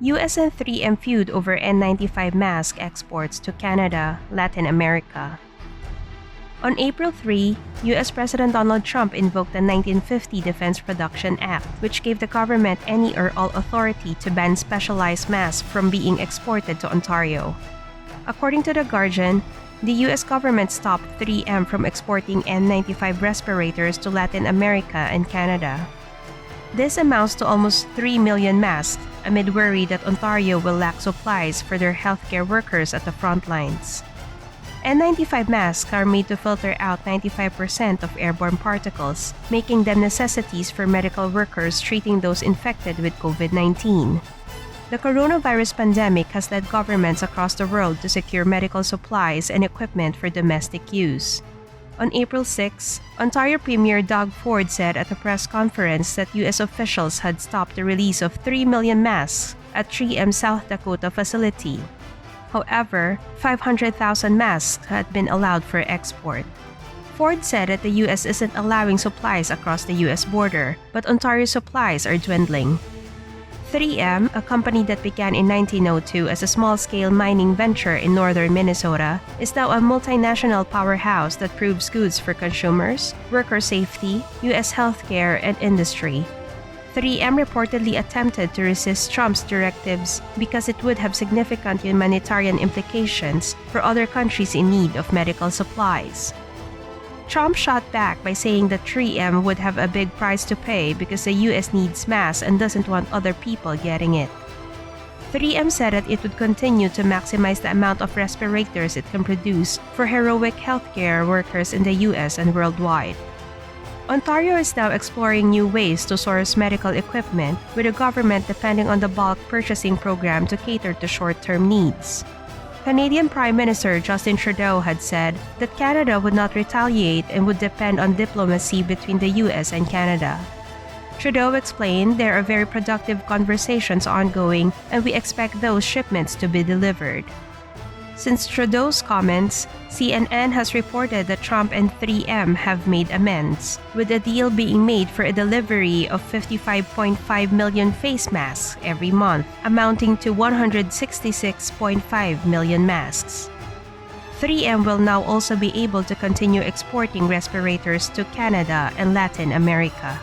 US and 3M feud over N95 mask exports to Canada, Latin America. On April 3, US President Donald Trump invoked the 1950 Defense Production Act, which gave the government any or all authority to ban specialized masks from being exported to Ontario. According to The Guardian, the US government stopped 3M from exporting N95 respirators to Latin America and Canada. This amounts to almost 3 million masks, amid worry that Ontario will lack supplies for their healthcare workers at the front lines. N95 masks are made to filter out 95% of airborne particles, making them necessities for medical workers treating those infected with COVID-19. The coronavirus pandemic has led governments across the world to secure medical supplies and equipment for domestic use. On April 6, Ontario Premier Doug Ford said at a press conference that U.S. officials had stopped the release of 3 million masks at 3M South Dakota facility. However, 500,000 masks had been allowed for export. Ford said that the U.S. isn't allowing supplies across the U.S. border, but Ontario supplies are dwindling. 3M, a company that began in 1902 as a small-scale mining venture in northern Minnesota, is now a multinational powerhouse that proves goods for consumers, worker safety, U.S. healthcare, and industry. 3M reportedly attempted to resist Trump's directives because it would have significant humanitarian implications for other countries in need of medical supplies. Trump shot back by saying that 3M would have a big price to pay because the U.S. needs masks and doesn't want other people getting it. 3M said that it would continue to maximize the amount of respirators it can produce for heroic healthcare workers in the U.S. and worldwide. Ontario is now exploring new ways to source medical equipment, with the government depending on the bulk purchasing program to cater to short-term needs. Canadian Prime Minister Justin Trudeau had said that Canada would not retaliate and would depend on diplomacy between the US and Canada. Trudeau explained there are very productive conversations ongoing and we expect those shipments to be delivered. Since Trudeau's comments, CNN has reported that Trump and 3M have made amends, with a deal being made for a delivery of 55.5 million face masks every month, amounting to 166.5 million masks. 3M will now also be able to continue exporting respirators to Canada and Latin America.